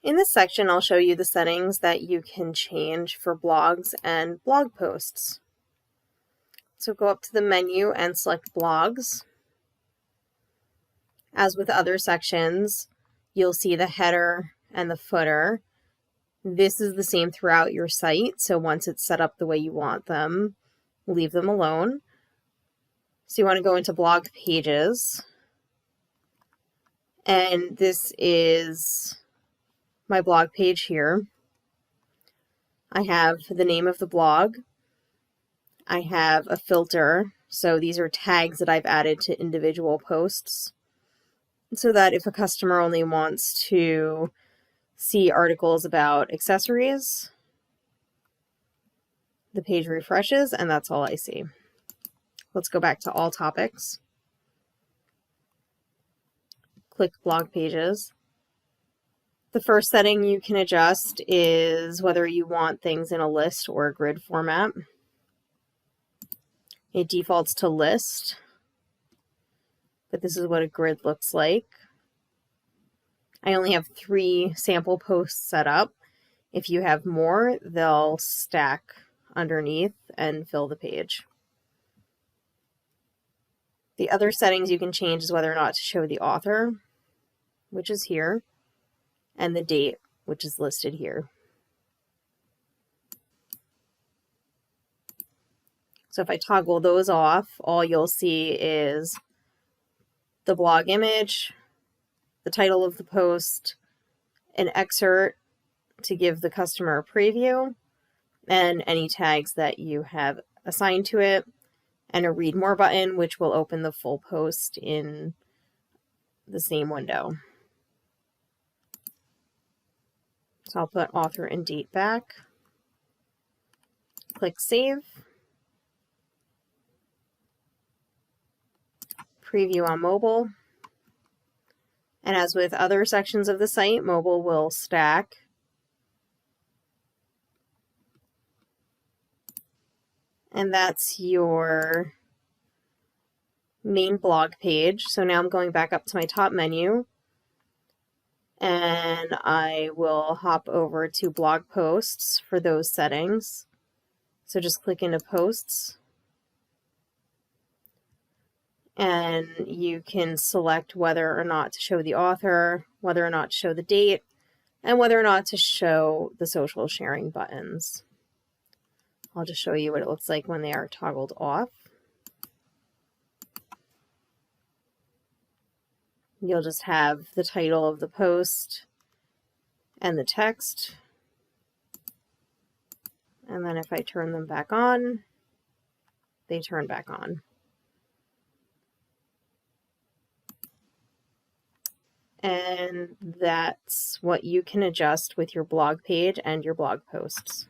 In this section, I'll show you the settings that you can change for blogs and blog posts. So go up to the menu and select blogs. As with other sections, you'll see the header and the footer. This is the same throughout your site, so once it's set up the way you want them, leave them alone. So you want to go into blog pages, and this is my blog page here. I have the name of the blog. I have a filter, so these are tags that I've added to individual posts, so that if a customer only wants to see articles about accessories, the page refreshes and that's all I see. Let's go back to all topics. Click blog pages. The first setting you can adjust is whether you want things in a list or a grid format. It defaults to list, but this is what a grid looks like. I only have 3 sample posts set up. If you have more, they'll stack underneath and fill the page. The other settings you can change is whether or not to show the author, which is here, and the date, which is listed here. So if I toggle those off, all you'll see is the blog image, the title of the post, an excerpt to give the customer a preview, and any tags that you have assigned to it, and a read more button, which will open the full post in the same window. So I'll put author and date back. Click save. Preview on mobile. And as with other sections of the site, mobile will stack. And that's your main blog page. So now I'm going back up to my top menu, and I will hop over to blog posts for those settings. So just click into posts, and you can select whether or not to show the author, whether or not to show the date, and whether or not to show the social sharing buttons. I'll just show you what it looks like when they are toggled off. You'll just have the title of the post and the text. And then if I turn them back on, they turn back on. And that's what you can adjust with your blog page and your blog posts.